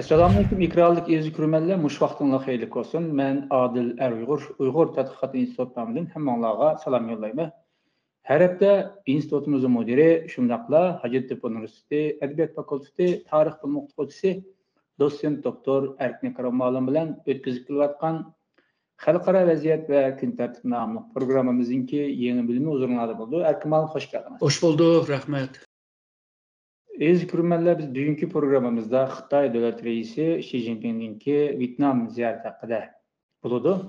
Assalamualaikum ikrarlik ezi kürmelle muş vaqtınla xeyirlik olsun. Ben Adil Er-Uygur, Uygur Tədqiqat İnstitutlarından hammanlarga salam yollayma. Her hafta institutumuzun müdiri şundaqla Hacettepe Üniversitesi Edebiyat Fakültesi Tarih Bilimi Okutucusu Doçent Doktor Erkin Karammalım bilen ötküzüp kılayotgan Xalqara vaziyat ve kun tartib namlı programımızınki yeni bilimi uzunladı buldu. Erkin Malım hoş geldiniz. Hoş bulduk, rahmet. Aziz görürmenler, biz bugünkü programımızda Xitay Dövlət Reisi Xi Jinping'inki Vietnam ziyareti hakkında buludu.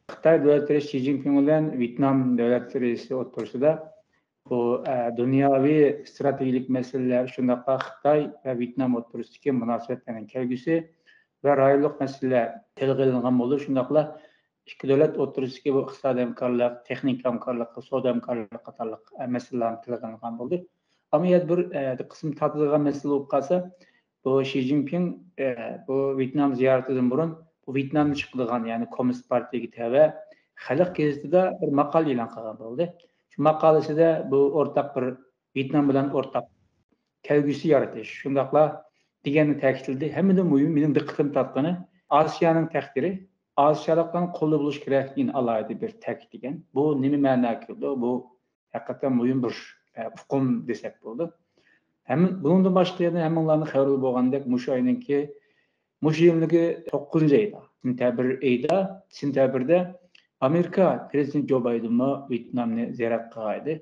Xitay Dövlət Reisi Xi Jinping bilen Vietnam Dövlət Reisi oturuşuda bu dünyavi stratejik meseleler, şundaqla Xitay ve Vietnam oturuşundaki münasebetlerin kelgüsü ve rayonluk meseleler tilga ilingan boldu. Şundaqla iki dövlət oturuşundaki bu iqtisadi hamkorlik, texnik hamkorlik, savdo hamkorlik qatorliq meseleler tilga ilingan boldu. Ama bir kısım tartışılan mesele olup kalsa, bu Xi Jinping bu Vietnam ziyaretinden burun bu Vietnam'da çıkılan yani Komünist Parti'ye gitti ve Halk gazetede bir makale ilan kılgan oldu. Şu makalesi de bu ortak bir Vietnam bilen ortak kelgüsü yaratış. Şundakla diğerini ta'kidledi. Hem de mühim benim dikkatimi tatkanı Asya'nın takdiri, Asyalıkların kolda buluş gerektiğini alaydı bir ta'kidlegen. Bu nemi ma'na keldi? Bu hakikaten mühim bir hukum desek boldu. Hem bunun da başka yerden hemenlarını xabarlı bolgandek muş ayınki muş yılındaki 9. ayda sentyabrda Amerika Prezident Joe Biden'ı Vietnam'ı ziyaret kıldı.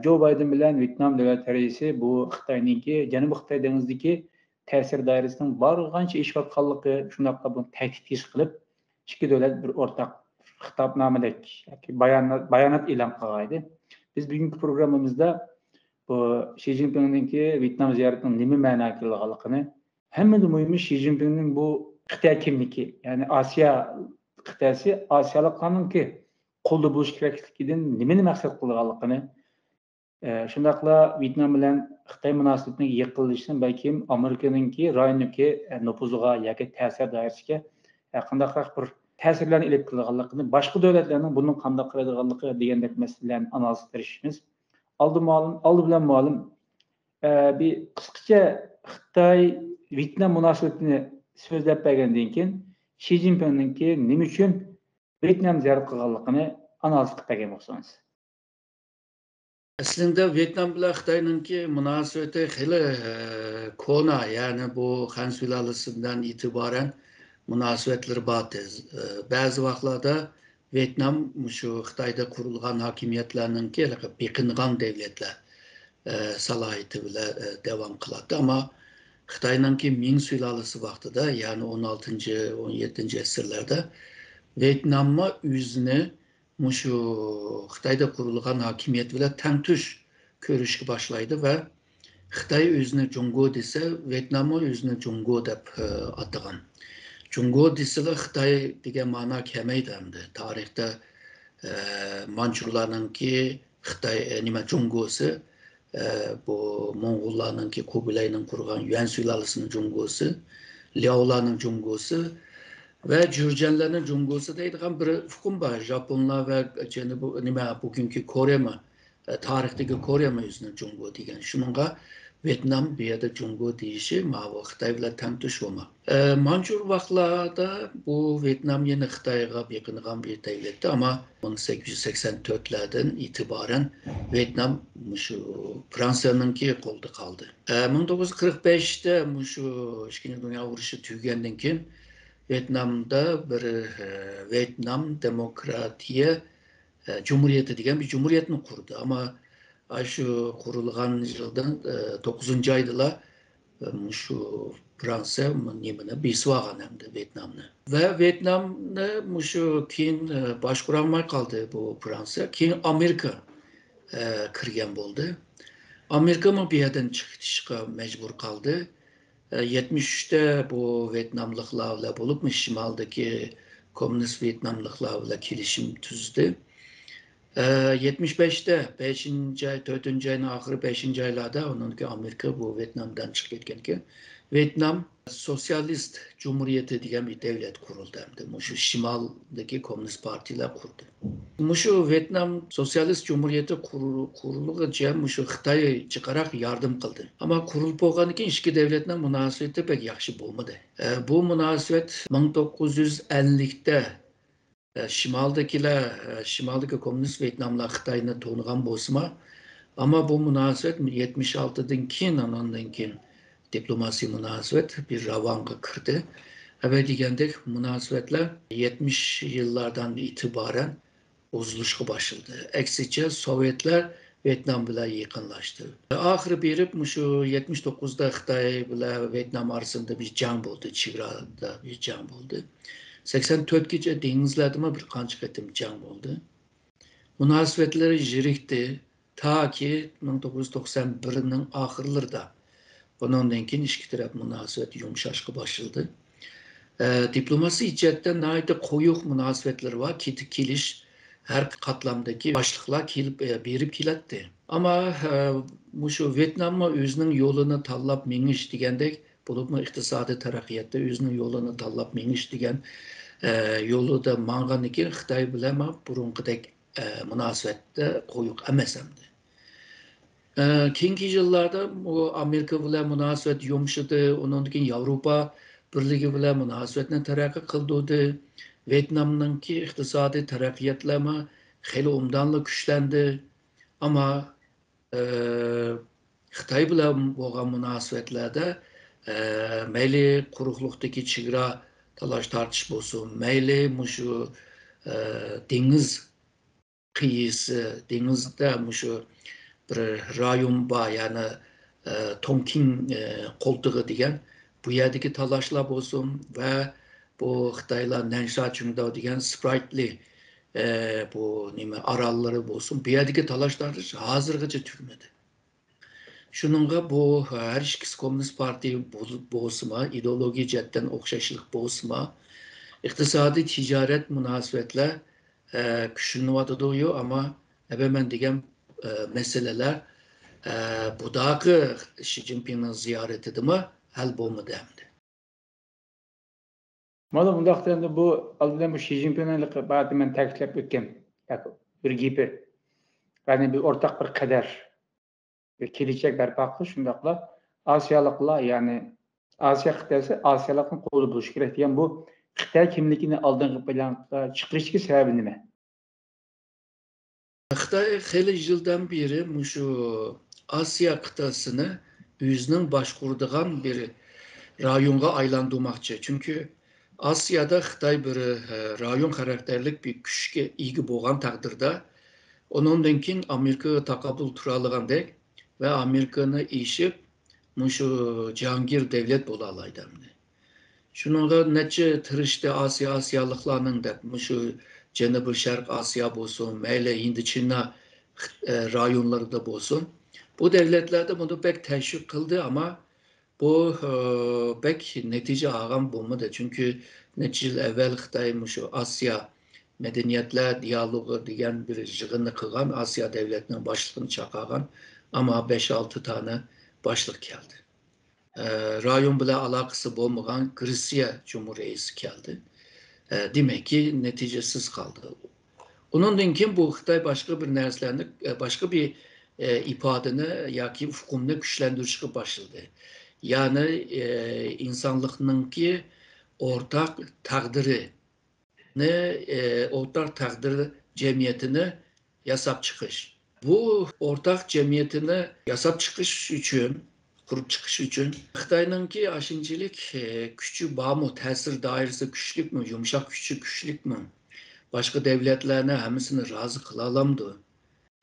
Joe Biden bilen Vietnam Dövlət Reisi bu Xitay'nınki Janubi Xitay denizdeki tesir dairesinden barğança iş vatqanlığı şundaqla bunu tehdit kılıp iki devlet bir ortak hitapnamedek bayanat ilan kıldı. Biz bugünkü programımızda bu Xi Jinping'inki Vietnam ziyaretinin nemi ma'na kelganligini, hemmede mühimi Xi Jinping'in bu Xitay kimligi, yani Asya qit'asi Asiyalıklarınki kolda buluş kerakligidan nimani maqsad qilganligini, shundaqla Vietnam bilan Xitay munosabatning yiqilishidan balkim Amerikaningki rayondagi nufuziga yoki ta'sir doirasiga qandaqroq bir ta'sirlarni ilib kelganligini, boshqa davlatlarning bundan qanday qaraydiganligi degandek masalalarni analiz qilishimiz aldı bilan ma'lum bir qisqacha Xitay Vietnam munosabatini so'zlab bergandan keyin Xi Jinping'ninki nima uchun Vietnam ziyorat qilganligini analiz qilib bergan bo'lsangiz. Aslında Vietnam bilan Xitoyninki munosabati xili kona, yani bu Han sülalesinden itibaren münasebetleri batı. Bazı vaqtlarda Vietnam şu Xitoyda kurulgan hakimiyetlerninki beqingan devletler salayeti bile devam kıladı ama Xitoyninki Ming sülalesi vaqtida, yani 16. 17. asırlarda Vietnam'a yüzünü şu Xitoyda kurulgan hakimiyet bile tengtuş körüşki başlaydı ve Xitoy yüzünü Jungo dese, Vietnam'a yüzünü Jungo dep atagan. Jungo desile Xitoy degan ma'no kelmaydi hamda. Tarixda Manchurlarninki Xitoy nima Jungosi, bu Moğollarninki Kubilayning kurgan Yuan sülalesinin Jungosi, Liaolarning Jungosi ve Jurjanlarning Jungosi deydigan bir hukm var. Japonlar ve bugünkü Kore mi, tarixdagi Kore mi yüzünü Jungo degan. Şununla Vietnam bir yerde Jungo deyişi mavi Xitoy bilan tengtush olma. Manchur vaqtlarda bu Vietnam yeni Xitoyga beqingan bir devletti ama 1884'lerden itibaren Vietnam şu Fransa'nınki qo'lda kaldı. 1945'te şu İkinci Dünya Urushi tugagandan keyin Vietnam'da bir Vietnam Demokratiya Cumhuriyeti degan bir cumhuriyetni kurdu ama şu kurulgan yıldan 9. aydılar şu Fransa nimini besvagan hamda Vietnam'ni. Ve Vietnam'da şu keyin başkuramay kaldı bu Fransa. Keyin Amerika kirgan bo'ldi. Amerika mı bir yerden çıkışga mecbur kaldı. 73'te bu Vietnamlıklarla bulup şimaldaki komünist Vietnamlıklarla kelishim tuzdi. 75'te 5. ay, 4. ayın ahırı 5. aylarda onunki Amerika bu Vietnam'dan çıkıp ketkenki Vietnam Sosyalist Cumhuriyeti degan bir devlet kuruldu hem de. Şu şimaldaki komünist partiler kurdu. Şu Vietnam Sosyalist Cumhuriyeti kuruluğunca şu Xitay çıkarak yardım kıldı. Ama kurulup bolgandan keyin iki devletning münasebeti pek yaxshi bo'lmadi. Bu münasebet 1950'de Şimaldaki komünist Vietnamlar Xitayni to'nigan bo'lsa, ama bu münasebet 76'dan keyin, ondan keyin diplomasi münasebet bir ravanga kirdi. Ve degandek münasebetler 70 yıllardan itibaren bozuluşa başladı. Eksice Sovyetler Vietnam bilan yaqinlashdi. Ahiri berib şu 79'da Xitay bilan Vietnam arasında bir jang bo'ldi, chegarada bir jang bo'ldi. 84'gacha dengizlarda bir qancha qatim jang bo'ldi. Münasebetleri jirikdi ta ki 1991'ning ahirlarida. Bundan keyin iki taraf münasebet yumuşashga başladı. Diplomasi jihatdan nayda qo'yiq münasebetler var. Ketib kelish her katlamdaki başlıklar kelib berip kelatdi. Ama şu Vietnam'a özünün yolunu tanlap meniş degandek, bo'libmi iqtisodiy taraqqiyotda özünün yolunu tanlap meniş degan yolu da mangan ekan Xitoy bilan burunqidek münasebetde qo'yiq emas hamdi. Keyingi yıllarda bu Amerika bilan münasebet yumshadı, ondan keyin Yevropa Birligi bilan münasebetni taraqqiy qildi. Vietnam'nınki iqtisodiy taraqqiyotlarma xeyli umdanla güçlendi. Ama Xitoy bilan bo'lgan munosabatlarda mayli quruqliqdagi chegara talash tartish bo'lsin, mayli shu dengiz qiyisi, dengizda shu bir rayon bor, ya'ni Tonkin qo'ltig'i degan bu yerdagi talashlar bo'lsin va bu Xitoylar Nansha Chungdao degan Spratly bu nima orolları bo'lsin, bu yerdagi talashlar hozirgacha tugmadi. Shuningga bu her ikkisi kommunist partiya bo'lsa, ideologiya jihatdan o'xshashlik bo'lsa, iqtisodiy tijorat munosabatlar kuchlanayotdi ama hemen degan meseleler budaqi Xi Jinpingning ziyoratidami hal bo'lmadi hamdi. Mana bundaqda endi bu albatta bu Xi Jinpingning bazı men ta'kidlab o'tgan bir gapi. Ya'ni bir o'rtaq bir qadar bir kelajak barpo qilish, shundaqla Osiyoliklar, ya'ni Osiyo qit'asi Osiyolikning qo'li bo'lishi kerak degan bu Xitoy kimligini oldingi planga chiqarishiga sababi nima? Xitoy xeyli yıldan beri şu Asya kıtasını özünün başkurduğun bir rayonga aylandırmakçı. Çünkü Asya'da Xitoy bir rayon karakterlik bir güçke ega bo'lgan taqdirda, ondan keyin Amerikaga taqabul turalagandek ve Amerikani eshib şu Cihangir devlet bo'la oladi. Shuningga necha tirishdi Asiyaliklarning deb şu Janubiy Sharq Asiya bo'lsin, mayli Hind China rayonlarida bo'lsin. Bu devletlerde bunu pek teşvik kıldı ama bu pek netice algan bulmadı. Çünkü neçe yıl evvel Xitoy şu Asya medeniyetler diyalogu degan bir yığını kılgan, Asya devletinin başlığını çakagan ama 5-6 tane başlık geldi. Rayon bile alakası olmayan Grisiya Cumhuriyeti geldi. Demek ki neticesiz kaldı. Onun keyin bu Xitoy başka bir narsalarni, başka bir ifadeni yoki hukmni kuchlantirishga başladı. Yani insanlıknınki ortak takdiri cemiyetini yasap çıkış. Bu ortak cemiyetini yasap çıkış için, kurup çıkış için Xitoyningki aşıncılık gücü bağımı, tesir dairesi güçlük mü, yumuşak gücü güçlük mü? Başka devletlerine hepsini razı kılalamdı.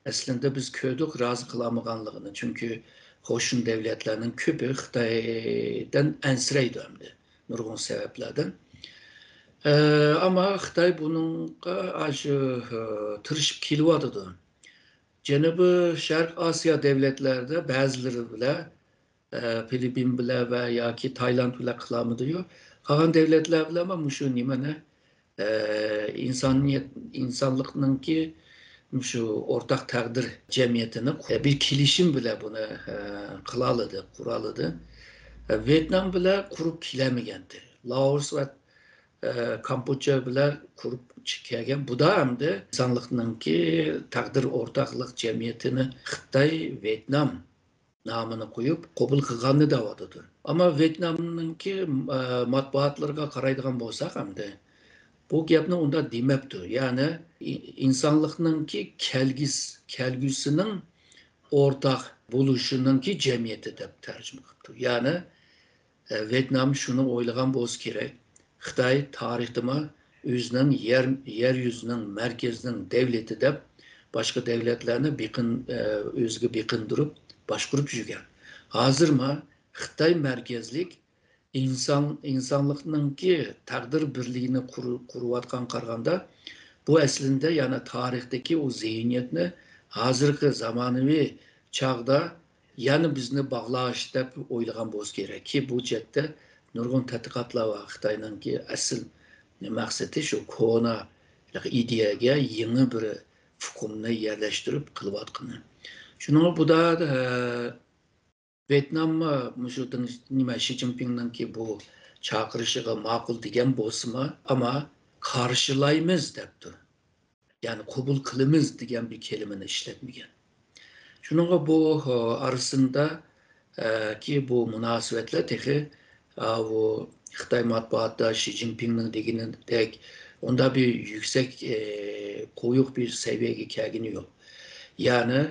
Aslında biz köydük razı kılamaganlığını. Çünkü hoşun devletlerinin köpü Xitoydan ensireydi hamdi. Nurgun sebeplerden. Ama Xitoy bununla tırışıp keliyordu. Janubiy Sharq Asya devletlerde bazıları bile Filipin bile ve yoki Tayland bile kılamadı. Kalan devletler bile ama şu nimene insanlıknınki şu ortak takdir cemiyetini bir kilişim bile bunu kılaladı, kuraladı. Vietnam bilan qurib kelmagandi. Laos va Kamboçya bilan qurib kelgan. Bu da hamda insonlikninki taqdir o'rtoqlik jamiyatini Xitoy Vietnam namını qo'yib qabul qilganini da'vodadir. Ammo Vietnamninki matbuotlarga qaraydigan bo'lsak hamda bu gapni unda demabdi. Ya'ni insonlikninki kelgusining o'rtaq bo'lishinin jamiyati deb tarjima qildi. Ya'ni Vietnam shuni o'ylagan bo'lsa kerak. Xitoy tarixida o'zining yer yuzining markazining davlati deb boshqa davlatlarni o'ziga beqindirib boshqarib yurgan. Hozirma Xitoy markazlik insonlikninki taqdir birligini qurayotgan qaraganda bu aslında yani tarixdagi o zihniyatni hozirgi zamonaviy chog'da yani bizni bog'lash deb o'ylagan bo'lsa kerak ki bu yerda nurg'un tadqiqotlar va Xitoyninki asl maqsadi shu ko'na ideyaga yangi bir hukmni yerlashtirib qilayotgani. Şunu bu da Vietnam'a Xi Jinping'ninki bu çağrışıga ma'qul degan bo'lsa ama karşılaymiz debdi. Yani kabul kılımız degan bir kelimeni işletmeyen. Şununla bu arasında ki bu münasebetler tehi bu Xitay matbuatta Xi Jinping'nin deginindek onda bir yüksek koyuk bir seviyeye kelgini yok. Yani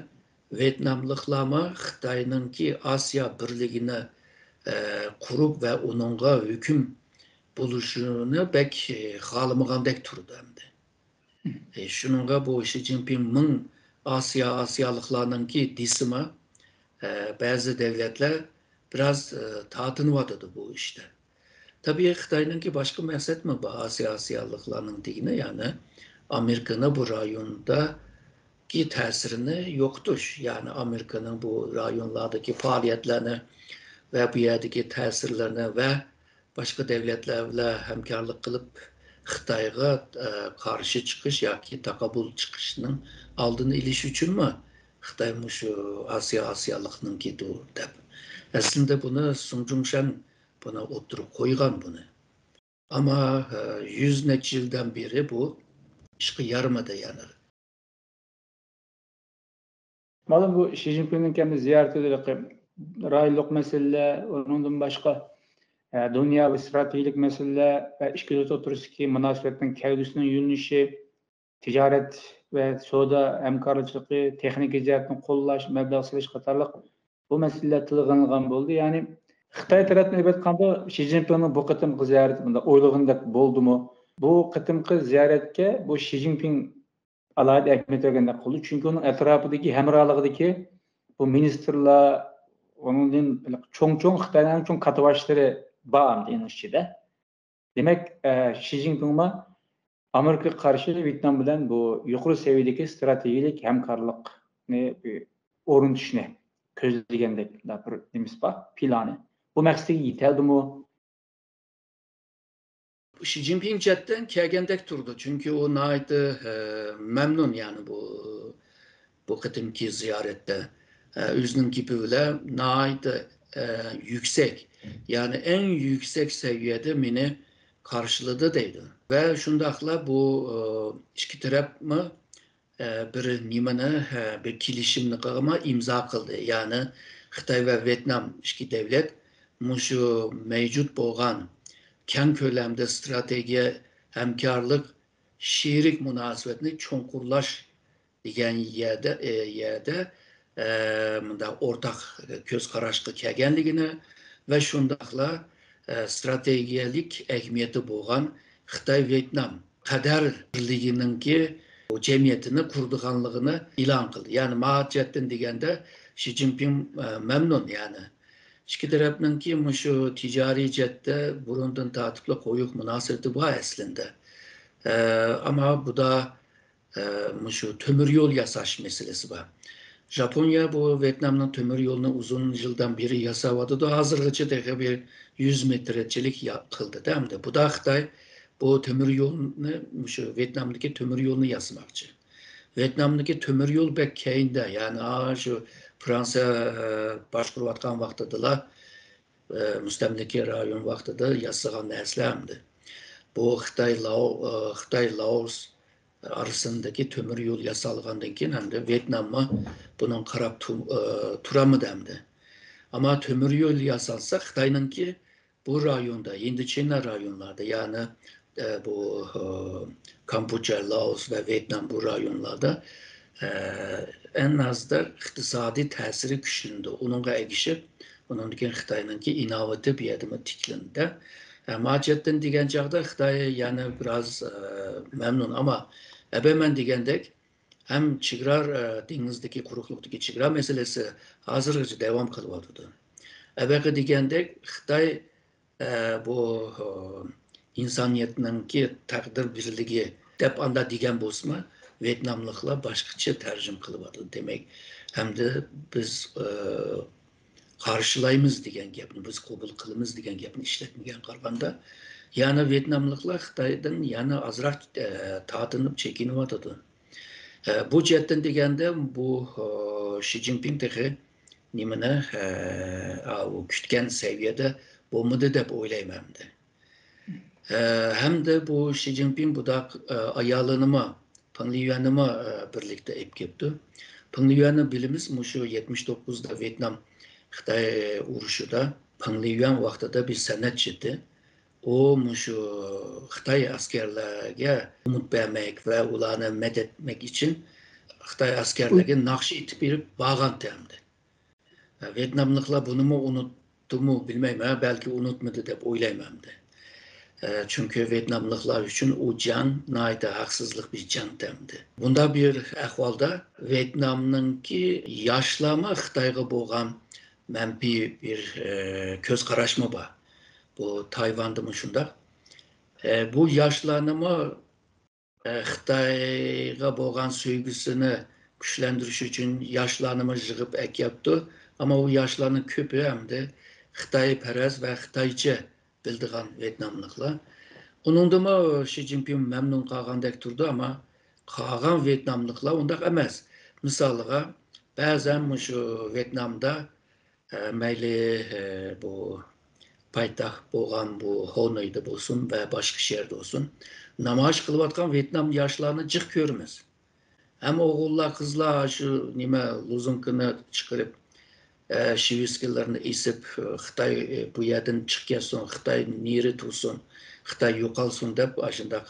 Vietnamlıqlama Xitayninki Asya birligini kurup ve onunla hüküm buluşunu pek xalamagandek turdu hamda. Şununla bu Xi Jinping'nin Asiyalıqlarninki disimi bazı devletler biraz tatınıvadıdı bu işte. Tabii Xitayninki başka maksat mı bu Asiyalıqlarning degini yani Amerika'nın bu rayonda ki tesirini yoktur. Yani Amerika'nın bu rayonlardaki faaliyetlerini ve bu yerdeki tesirlerini ve başka devletlerle hemkarlık kılıp Xitayga karşı çıkış ya ki takabul çıkışının aldığını iliş için mi? Xitay şu Asiyalıqның ketu deb. Aslında bunu Sun Jung-shan buna oturup koygan bunu. Ama 100 neçə yıldan beri bu işi yarmadı yani. Malum bu Xi Jinping'in kendi ziyaretleri, rayonluk meseleler, ondan başka dünya ve stratejik meseleler ve işgal oturuşki münasebetinin kelgüsünün yönünüşü, ticaret ve soda hemkarlığı, teknik icatını qollaş, məbləğ siliş qatarlıq bu meseleler tılğanılğan oldu. Yani Xitay tarafından elbette Xi Jinping'in bu qıtımqı ziyareti bunda oylığında boldu mu? Bu qıtımqı ziyaretke bu Xi Jinping alayda ehmiyet vergende qoldu. Çünkü onun etrafındaki hemralığındaki bu ministerler onun çoğun Xitay'nın çoğun katıvaşları bağım deyin işçide. Demek Xi Jinping'e Amerika karşı Vietnam bilen bu yukarı seviyedeki stratejik hemkarlık ne orun düşüne közlegendek bir demiş bak planı. Bu məqsədə yeterdi mi? Xi Jinping cidden kelgendek durdu. Çünkü o naydı memnun yani bu kıtımki ziyarette. Özünün gibi bile naydı yüksek. Yani en yüksek seviyede mini karşıladı deydi. Ve şundakla bu iki taraf mı bir nimene bir kilişimlikama imza kıldı. Yani Xitay ve Vietnam iki devlet şu mevcut boğan keng kölemde strateji hemkarlık şiirik münasebetini çonkurlaş degan yerde ortak göz kararışlı kelgenligini ve şundakla stratejilik ehemmiyeti boğan Xitay Vietnam kadar birliğininki o cemiyetini kurduğanlığını ilan kıldı. Yani mahacetten degende Xi Jinping memnun yani. İki tarafınınki şu ticari cette burundan tatipli koyuk münasebeti bu aslında. Ama bu da şu tömür yol yasaş meselesi var. Japonya bu Vietnam'ın tömür yolunu uzun yıldan beri yasavadı da hazırlıcı da bir 100 metrecilik kıldı değil mi? Bu da Xitay bu tömür yolunu şu Vietnam'daki tömür yolunu yasamakçı. Vietnam'daki tömür yol pek keyinde yani şu Fransa başkuruvatkan vaktidiler müstemleke rayon vaqtida yasagan narsalardi. Bu Xitoy Laos arasındaki tömür yol yasalgandan keyin hamda Vietnam'a bunun qarab turamı demdi. Ama tömür yol yasalsa Xitoyningki bu rayonda, Hindi-China rayonlarda yani bu Kamboçya, Laos ve Vietnam bu rayonlarda en az da iqtisadi ta'siri güçlündü. Onunla egişip, onun için Xitoyningki inovativ bir adımı tiklindi. Maciyetten digen çağda Xitoy yani biraz memnun ama ben degandek hem çigrar denizdeki kuruklukdaki çigrar meselesi hazırca devam kılıvadıdı. Ebeki degandek Xitoy bu insaniyetninki takdir birligi dep anda degen bosma Vietnamlıkla başkaça tercüm kılıvadı demek. Hem de biz karşılayımız degen gapni, biz kabul kılımız degen gapni işletmegen qarganda, yani Vietnamlıklar Xitoydan yani azrak tatınıp çekinivadıdı. Bu cihetten degende bu Xi Jinping tehi nimene o kütken seviyede bulmadı dep oylaymamdı. Hem de bu Xi Jinping bu da ayarlanıma, Peng Liyuan'ıma birlikte epkepti. Peng Liyuan'ı bilimiz mu şu 79'da Vietnam Xitoy uruşuda Peng Liyuan vaqtida bir sanatçıydı. O mu şu Xitoy askerlerine umut vermek ve ularını medetmek için Xitoy askerlerine nakşi itip verip bağan temdi. Vietnamlıklar bunu mu unuttu mu bilmem belki unutmadı dep oylaymamdı. Çünkü Vietnamlıklar için o can nayda haksızlık bir can temdi. Bunda bir ahvalda Vietnam'nınki yaşlama Xitoyga bolgan menfi bir köz qaraşma var. Bu Tayvan'da mı şunda? Bu yaşlanımı Xitoyga bolgan söygüsünü güçlendiriş için yaşlanımı jığıp ek yaptı. Ama o yaşlanın köpü hem de Xitoyperest ve Xitoyca bildiğin Vietnamlıklar. Onun da mı Xi Jinping memnun qalgandek turdu ama qalgan Vietnamlıklar ondaq emas. Misalға, bəzən şu Vietnamda meyli bu paytaxt bolğan bu Hanoi'da bolsun ve başka şehirde olsun, namayiş kılıp atkan Vietnam yaşlarını cık görmez. Hem oğullar, kızlar şu nime luzunkını çıkarıp şiviskilerini isip Xitoy bu yerden çıkıyorsun, Xitoy niri tutsun, Xitoy yo'qolsun deb aşındaq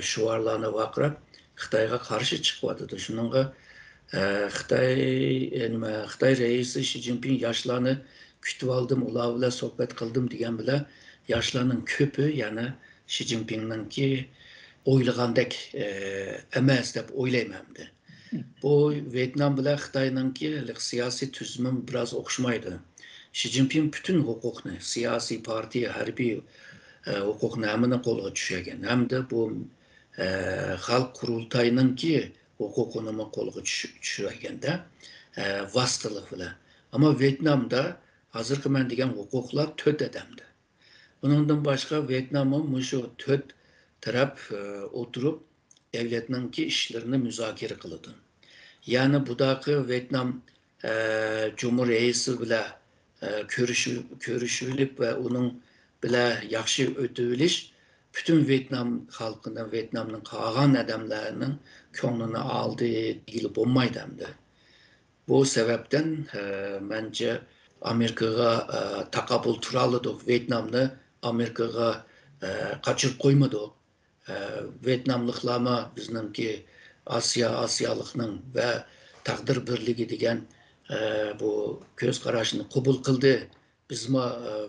şuvarlarını vaqirab Xitoyga qarshi chiqyapti. Shuningga Xitoy reisi Xi Jinping yoshlarni kutib oldim, ular bilan suhbat qildim degan bilan yoshlarning ko'pi, ya'ni Xi Jinpingninki o'ylagandek emas deb o'ylaymanman. Bu Vietnam bilan Xitoyninki siyasi tüzümü biraz o'xshamaydi. Xi Jinping bütün hukukni, siyasi parti, harbiy hukukni hamini qo'lga tushirgan. Hamda bu xalq qurultayninki hukukini qo'lga tushirganda vasitalik bilan. Ama Vietnamda hozirgi men degan hukuklar 4 adamda. Bundan başka Vietnam'ın şu 4 taraf oturup devletninki işlerini müzakere kıldı. Yani budaki Vietnam Cumhuriyeti bile görüşülüp ve onun bile yaxşı ötüveliş bütün Vietnam halkının, Vietnam'ın qalğan adamlarının ko'nglini aldı, deyilib olmaydı hem de. Bu sebepten bence Amerika'ya takabül turalıdık. Vietnam'da Amerika'ya kaçırıp koymadık. Vietnamlıklarma bizimki Asiyalıkның ve takdir birliği degen bu göz qarashini qabul qildi. Biz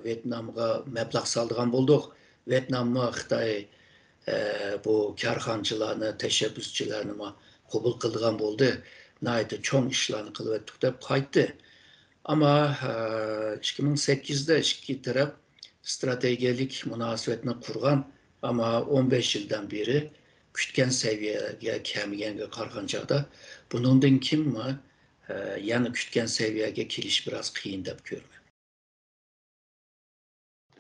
Vietnamga mablag' saldigan bo'ldik. Vietnamma Xitoy bu karxonchilarni, tashabbuschilarni qabul qildigan bo'ldi. Nayda cho'ng ishlarni qilib o'tdik deb qaytdi. Ama 2008'de iki taraf stratejik münasebetini kurgan ama 15 yıldan beri kütken seviyeye kelmegenge qaraganda bunundan kim mi yani kütken seviyeye kelish biraz qiyin deb ko'raman.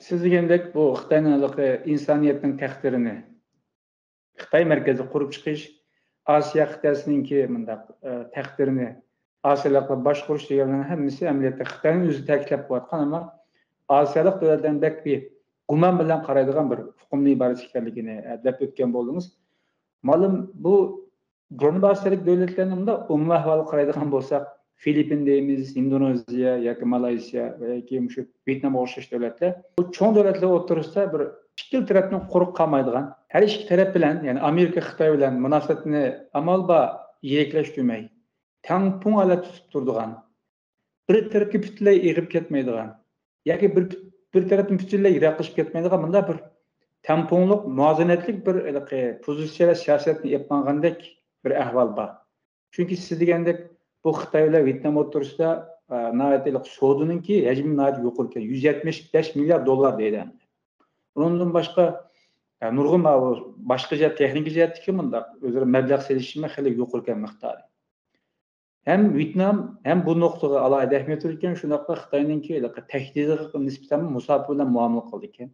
Siz degendek bu Xitoyning insoniyatning taqdirini Xitoy merkezi qurib chiqish, Asiya qit'asininki mundaq taqdirini Asiyaliklar boshqarish deganlarning hammasi amaliyotda Xitoyning o'zi ta'kidlab qo'yayotgan, ama Asiyalik devletlerin bek bir guman bilen qaraydigan bir hukumni ibaret ekanligini dep ötken boldunuz. Malum bu Janubi Asiyalik devletlerinin de umum ahvalı qaraydigan bolsak, Filipin deymiz, Indoneziya yoki Malayziya yoki şu Vietnam o'xshash devletler. Bu çoğun devletler o'rtasida bir ikki tarafdan quruq qolmaydigan, her ikki taraf bilan, ya'ni Amerika Xitoy bilan munosabatni amalba yiriklashtirmay, tang pung holat tutib turadigan, bir tarafga butunlay eg'ib ketmaydigan, yoki bir tarafdan butunlay yiroqlashib ketmaydigan bunda bir tamponliq, muvozanatlik bir pozitsiya va siyosatni yapmagandek bir ahvol bor. Chunki siz degandek bu Xitoy bilan Vietnam o'rtasida navbatdagi savdoninki hajmi navbat yuqori, 175 milyar dollar deydi. Bundan boshqa nurg'un boshqa texnik jihatdagi bunda o'zaro mablag' selishimi xili yuqori ekan miqdori. Hem Vietnam hem bu noktada alayda ahamiyat verirken şu nokta Xitoyninki tehdidiga nisbatan musofiy bilan muomala qildi ekan.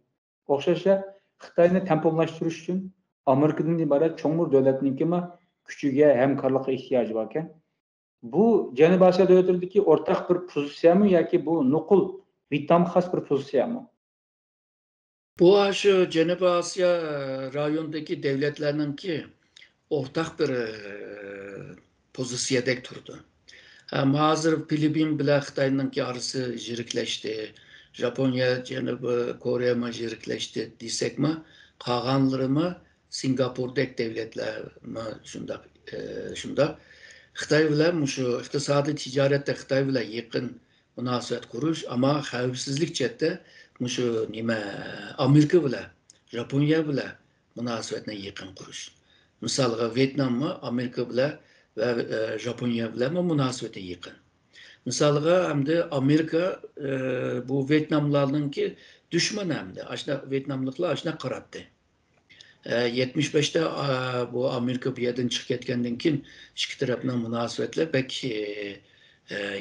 O'xshashcha Xitoyni tamponlashtirish uchun Amerikadan iborat cho'ng bir davlatninki kuchiga, hamkorlikqa ehtiyoji bor ekan. Bu Janubiy Osiyo davlatlaridagi o'rtaq bir pozitsiyami yoki bu nuqul Vietnamga xos bir pozitsiyami? Bu şu Janubi Asya rayonundaki devletlerinki ortak bir pozisyadek turdu. Hazır Filipin bilan Xitoyninki arası jirikleşti. Japonya, Janubi Koreya jirikleşti desekmi, qolganlarimi Singapurdek devletler shunda Xitoy bilan shu iqtisodiy tijoratda Xitoy bilan yaqin munosabat qurish, ammo xavfsizlik jihatda shu Amerika bilan, Japonya bilan munosabatni yaqin qurish. Misalga Vietnammi Amerika bilan ve Japonya bilan munosabati yaqin. Misalga hamda Amerika bu Vietnamlarninki düşman hamda. Aşna Vietnamlıklar aşna qaratdi. 75'te bu Amerika bir yerden çıkıp ketgandan keyin ikki tarafning munosabatlar pek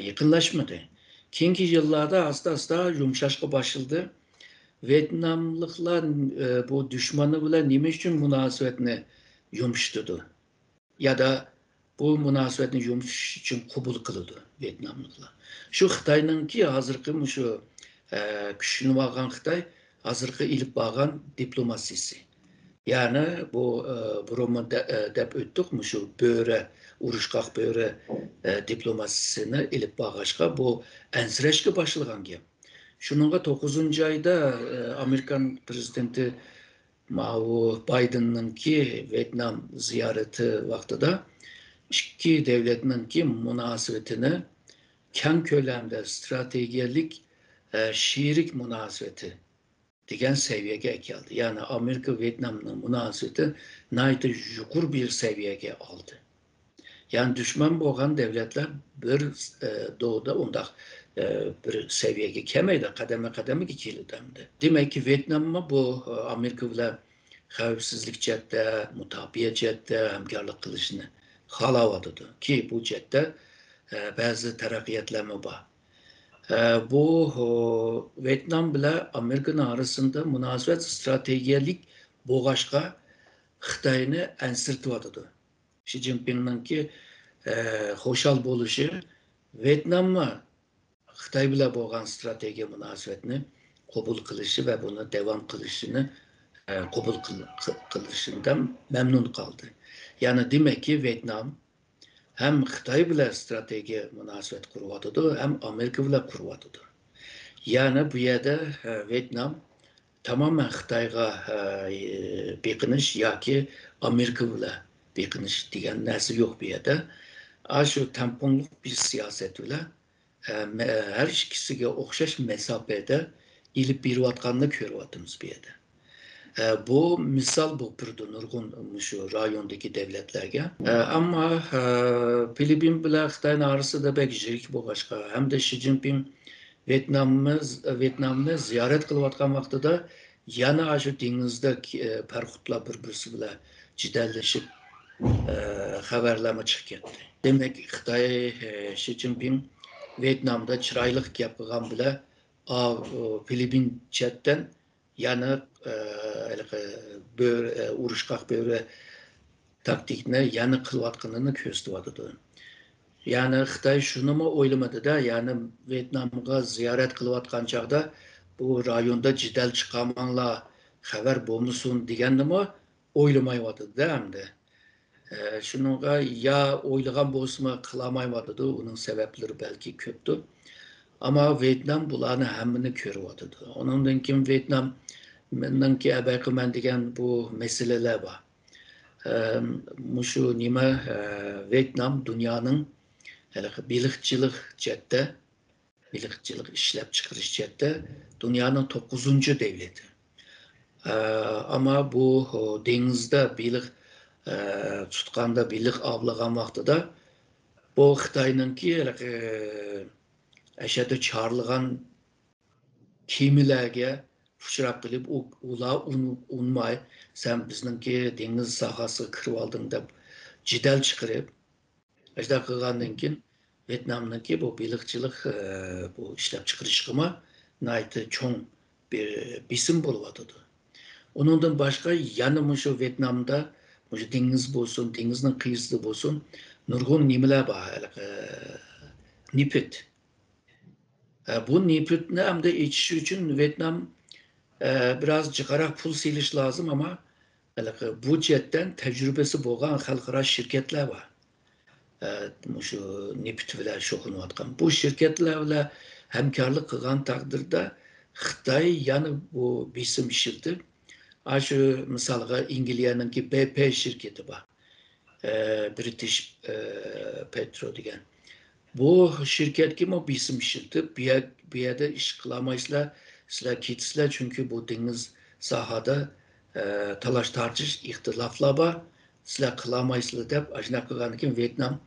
yaqinlashmadi. Keyingi yillarda asta yumshashga başladı. Vietnamlıklar bu düşmanı bilan nima uchun munosabatni yumshatdi? Ya da bu munosabatni yumshash uchun qabul qildi Vietnamlıklar. Shu Xitoyninki hozirgi shu kuchlanib olgan Xitoy hozirgi ilib borgan diplomasiyasi. Yani bu burunma dep öttük mü şu böre, uruşkaq böre diplomasisini ilip bağışqa bu ensireshke başlagan gap. Şununla 9. ayda Amerikan prezidenti Biden'ninki Vietnam ziyareti vaqtida ikki devletninki munosabatini keng ko'lamda strategiyalik şirik munosabati degan seviyaga keldi. Yani Amerika Vietnamning munosabati nayta yuqur bir seviyaga oldi. Yani düşman bo'lgan devletler bir doğuda undaq bir seviyaga kelmaydi, qadama keldi. Demek ki Vietnamma bu Amerika bilan xavfsizlik jihatda, mudofaa jihatda hamkorlik qilishni xohlayotdi ki bu jihatda ba'zi taraqqiyotlar bor. Bu Vietnam bilan Amerika'nın arasında munosabat stratejiyalik bo'lg'ashqa Xitoyni ansirtyotidu. Xi Jinping'ninki xo'shal bo'lishi Vietnamni Xitoy bilan bo'lgan strategiya munosabatni qabul qilishi va buni davom qilishini qabul qilishidan memnun qoldi. Yani demek ki Vietnam hem Xitoy bilan strategiya munosabat quryotdi, hem Amerika bilan quryotdi. Yani bu yerda Vietnam tamamen Xitoyga beqinish yoki Amerika bilan beqinish degan narsa yo'q bu yerda. Shu tamponlik bir siyoset bilan her ikkisiga o'xshash masofada ilib berayotganini ko'ryapmiz bu yerda. Bu misal bo'lib nurg'un shu rayondagi davlatlarga. Ammo Filipin bilan Xitoyning orasida bek yirik bo'lg'ashqa hamda Xi Jinping Vietnamni ziyorat qilayotgan vaqtida yana shu dengizda parxodlar bir-birisi bilan jidallashib xabarlarga chiqib ketdi. Demak, Xitoy Xi Jinping Vietnamda chiroyli gap qilgan bilan Filipin chetdan yana uruşqaq böre taktikni yana qilayotganini ko'rsatyapti. Yani Xitoy shuni o'ylamadi-da, yani Vietnamga ziyorat qilayotgan chog'da bu rayonda cidel çıkamanla haber bulmuşsun diyendi mi oylamaymadı değil mi? Şununla ya oylagan bolsa kılamaymadı, onun sebepleri belki köptü. Ama Vietnam bularını hemmini körüyordu. Onundan kim Vietnam mendeki belki men degen bu meseleler var. Muşu nime Vietnam dünyanın bilikçilik cette, bilikçilik işlep çıkarış cette dünyanın 9. devleti. Ama bu denizde bilik tutkanda bilik avlagan vaxtıda bu Xitay'nınki eşede çağrılgan kimilerge fışırak kılıp ula unmay sen bizninki deniz sahası kırıp aldın dep cidel çıkarıp işte kılgandan keyin Vietnam'daki bu bilikçilik bu işlep çıkarışıma naiti çoğun bir bisim buluvadıdı. Onundan başka yanı şu Vietnam'da şu deniz bolsun, denizin kıyısı bolsun nurgun nimeler var. Nipit. Bu nipitni hem de içişi için Vietnam biraz çıkarak pul siliş lazım ama bu cihetten tecrübesi boğan halkara şirketler var. Şu nipit bilen şokunuyatkan. Bu şirketlerle hemkarlık kılgan takdirde Xitay yani bu bisim şirketi. Şu misalga İngiltere'ninki BP şirketi var. British Petro diyen. Bu şirket kim o bisim şirketi bir yerde iş kılamayızlar sizler kitsizler çünkü bu deniz sahada talaş tartış ihtilaflar var sizler kılamayızlar deyip ajna kılgan kim Vietnam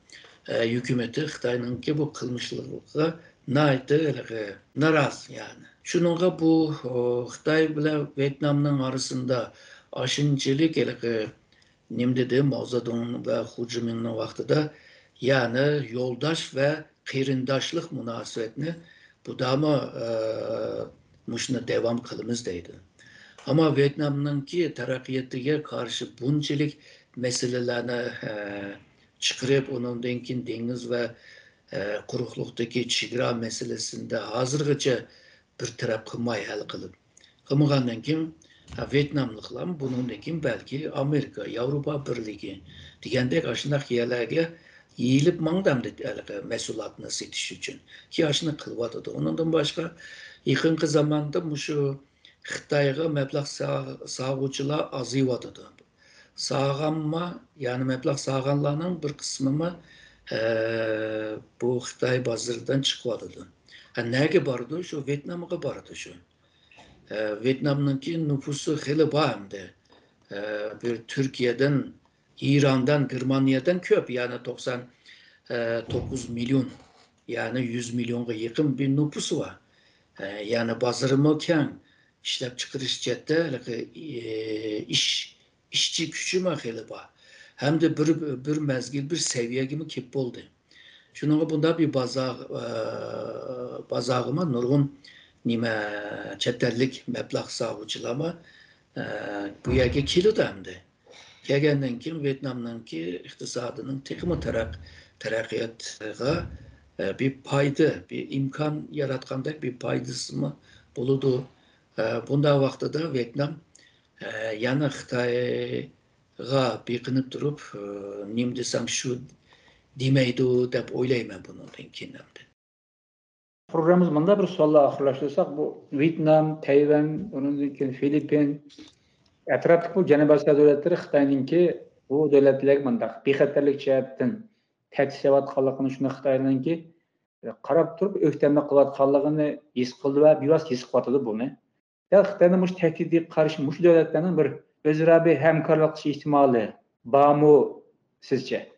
hükümeti Xitay'nın ki bu kılmışlığı naraz yani. Şununla bu Xitay ile Vietnam'ın arasında aşınçılık nimdedi Mao Zedong ve Hu Jimin'in vaxtıda yani yoldaş ve kıyrindaşlık münasebetini bu da mı muşuna devam kılımızdaydı. Ama Vietnam'ınki terakkiyetiye karşı bunçilik meselelerini çıkarıp onun denkin deniz ve kurukluktaki çigra meselesinde hazırgıca bir taraf kılmayı hal kılıp. Kımıgandan kim Vietnamlıklar bunun kim belki Amerika, Avrupa Birliği degende aşındak yerlerge yiyilip mangdamdı mesulatını setiş için. Ki aşını kılvadıdı. Ondan başka yakınki zamanda şu Xitayga meblağ sağucular azıyvadıdı. Sağanma yani meblağ sağanlarının bir kısmı bu Xitay bazırdan çıkvadıdı. Nege bardı? Şu Vietnam'a bardı şu. Vietnam'ınki nüfusu heli bağımdı. Bir Türkiye'den, İran'dan, Germanya'dan köp yani 99 milyon yani 100 milyona yakın bir nüfusu var. Yani bazırımken işlep çıkarış cette işçi gücü heli bağ. Hem de bir mezgil bir seviye gibi kip oldu. Şunun bunda bir bazağıma nurgun nime çetellik meblağ savuculama bu yerge kilo demdi. Kegenden kim Vietnam'dan ki iktisadının tekimi terakkiyatına bir paydı, bir imkan yaratkanda bir paydası mı buludu. Bunda vaxtıda Vietnam yani Xitay'a beqinip durup nim desem şu demeydi dep oylayman bunun kendi. Programımız bunda bir sorulla ahırlaştırsak bu Vietnam, Tayvan, onun için Filipin, etrafdaki bu Janubiy Asya devletleri Xitay'ınki bu devletler mındak bexatarlik cihatdan tetisiyatkanligini şunu Xitay'ınki qarab turib öktemde qilayotganligini his qildi va bevosita his qilyotdi buni. Ya Xitayning mush tahdidga qarshi mush davlatlarning bir o'zaro bir hamkorlik qilish ehtimoli bormi sizce?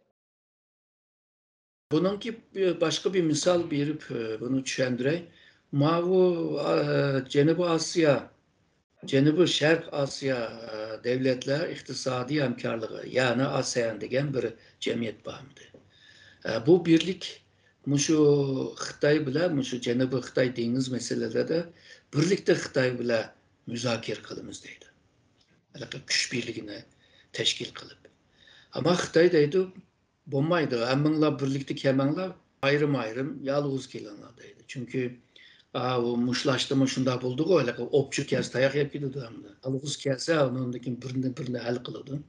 Bununki başka bir misal verip bunu düşündürey. Mavu Cenubi Asya, Cenubi Şerq Asya devletler iktisadi hamkarlığı yani ASEAN degen bir cemiyet bağımdı. Bu birlik muşu Xitay bilen muşu Cenubi Xitay deniz meseleleri birlikte Xitay bilen müzakere kılımızdaydı. Güç birliğine teşkil kılıp. Ama Xitay deydi bulmaydı. Hemenla birlikte kemenler ayrım ayrım yalnız gelenlerdeydi. Çünkü o muşlaştırma şunda buldu o öyle opçu kez dayak yap gidiyordu hem de. Alığız kelse onundakin birini hal kılıyordu.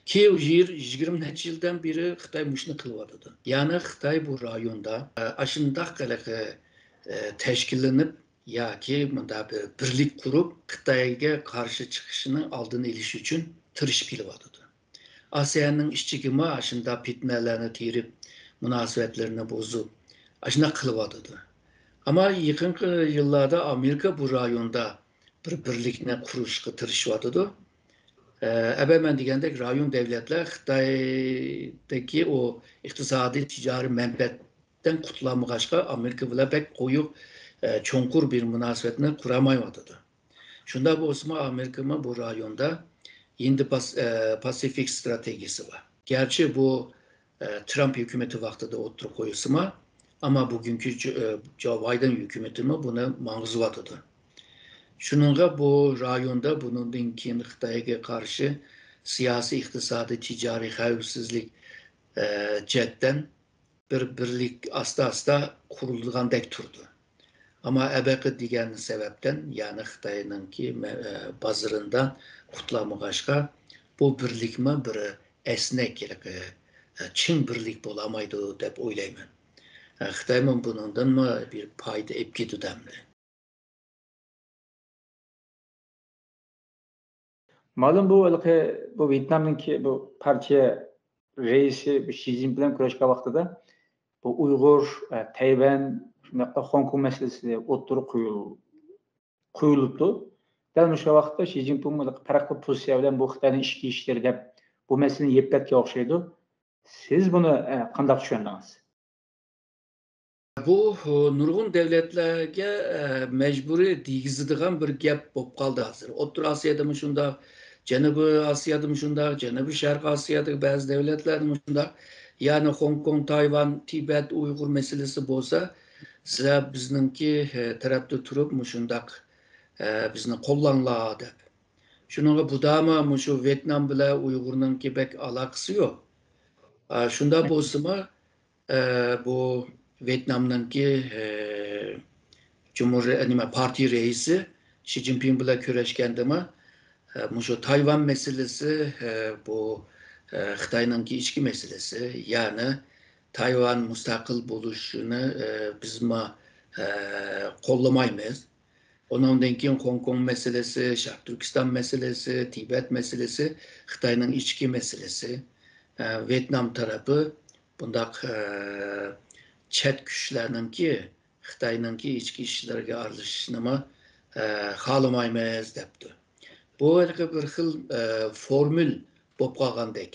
Ki 20 neçə yıldan beri Xitay muşunu kılıyordu. Yani Xitay bu rayonda aşındaq qələqə təşkillenip ya ki bunda bir birlik kurup Xitay'a karşı çıkışını aldığını iliş için tırışıp kılıyordu. ASEAN'ın işçigimi aşında pitmelerini tirip münasebetlerini bozup aşında kılıyordu. Ama yakın yıllarda Amerika bu rayonda bir birlikne kuruşqa tırışıyordu. Ben degende rayon devletler Xitay'daki o iktisadi ticari menfaatten kutlanmagaçqa Amerika bile pek koyu çonkur bir münasebetini kuramaymadı. Şunda bu osma Amerika'nın bu rayonda Indo-Pasifik stratejisi var. Gerçi bu Trump hükümeti vaxtıda oturup koyusuma ama bugünkü Joe Biden hükümeti buna mağzuvatıdır. Şununla bu rayonda bunun dinkin Xitay'a karşı siyasi, iktisadi, ticari xavfsizlik cetten bir birlik asta kurulduğun dek turdu. Ama ebeki diyen sebepten yani Xitay'ın ki bazırından kutlamagaçqa bu birlik mi bir esnek çin birlik bolamaydı dep oylayman. Xitay'ın bunundan mı bir payda epkidu demdi. Malum bu Vietnam'daki bu partiya reisi Xi Jinping kurashgan vaqtida bu Uyghur, Tayvan, Hong Kong meselesi o'ttirib qo'yilibdi. Dal o'sha vaqtda Xi Jinping farqli pozitsiya bilan bu Xitoyning ichki ishlari deb bu masalani yeplatga o'xshaydi. Siz buni qanday tushundingiz? Bu nurg'un devletlarga mecburi degizadigan bir gap bo'lib qoldi hozir. O'rta Osiyoda shundoq, Janubiy Osiyoda shundoq, Janubiy Sharq Osiyodagi ba'zi davlatlarda shundoq. Yani Hong Kong, Tayvan, Tibet, Uyg'ur meselesi bo'lsa, sizlar bizningki tarafda turib shundoq bizni qo'llanglar deb. Shuningga bu dama shu Vietnam bilan Uyg'urningki bek aloqasi yo'q. Shunda bo'lsa-mu bu Vietnam'daki Parti reisi Xi Jinping bilan ko'rashgandimi şu Tayvan meselesi bu Xitoyninki ichki meselesi yani Tayvan mustaqil bo'lishini biz qo'llamaymiz. Ondan keyin Hong Kong meselesi, Sharq Turkiston meselesi, Tibet meselesi Xitoyning ichki meselesi. Vietnam tarafı bundaq chet kuchlarninki Xitoyninki ichki ishlariga aralashishni xohlamaymiz debdi. Bu bir xil formül bo'lib qolgandek.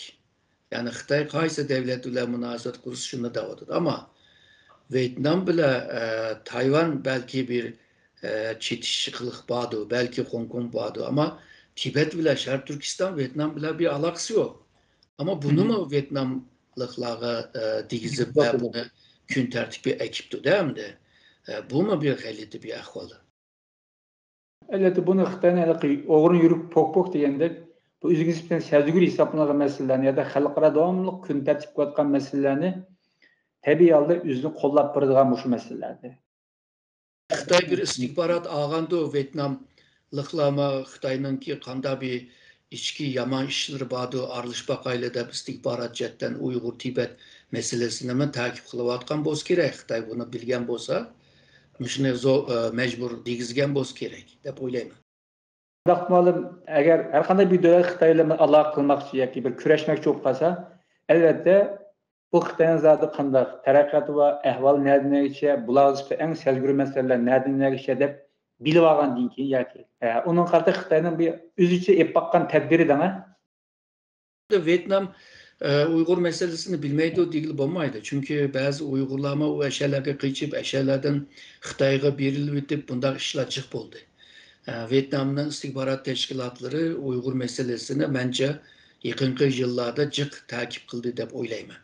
Ya'ni Xitoy qaysi davlat bilan munosabat qurish shuni deyotdi. Ama Vietnam bilan Tayvan belki bir çetişiklik bağdı, belki Hong Kong bağdı ama Tibet bilan Sharq Turkiston Vietnam bilan bir aloqasi yo'q. Ama bunu mu Vietnamlıklara degizib bunu kun tertibi ekipti değil mi? Bu mu bir g'alati bir ahvoli? Elbette bunu Xitoyning o'g'rin yurib pok degandek bu o'ziga nisbatan sezgir hisoblangan masalalarni ya da xalqaro davomli kun tartib qilayotgan masalalarni tabiiy holda o'zini qo'llab turadigan shu masalalardir. Xitoy bir istihbarat olganda Vietnamliklarga Xitoyninki qanday bir ichki yomon ishlar bordi aralashbaqayli deb istihbarat jihatdan Uyg'ur Tibet meselesini ta'kid qilayotgan bo'lsa kerak. Xitoy buni bilgan bo'lsa, shuni mecbur degizgan bo'lsa kerak deb o'ylayman. Ma'lum agar har qanday bir davlat Xitoy bilan aloqa qilmoqchi yoki bir kurashmoqchi bo'lib qolsa, albatta bu Xitoyning zoti qanday taraqqiyoti va ahvol nadigacha bular eng sezgir masalalar nadigacha deb bilib olgandan keyin yoki uning qarta Xitoyning bir o'zicha ep baqqan tadbiri dana. Vietnam Uyghur meselesini bilmeydi değil olmaydı. Çünkü bazı Uygurlarma o eşyalarga kıyçıp eşyalardan Xitoyga berilip bitip bunda işler çık oldu. Vietnam'ın istihbarat teşkilatları Uygur meselesini bence yakınki yıllarda cık takip kıldı dep oylayman.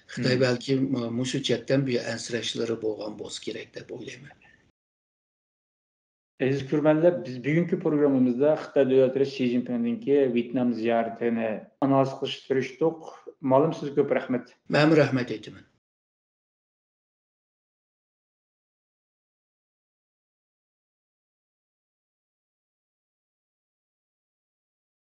Xitoy belki muşu chetdan bir ensirashları bo'lgan bo'lsa kerak deb o'ylayman. Aziz ko'rmanlar, biz bugungi programmamizda Xitoy davlat raisi Xi Jinping'ninki Vietnam ziyoratini analiz qilishga tirishdik. Ma'lum sizga ko'p rahmat. Men rahmat aytaman.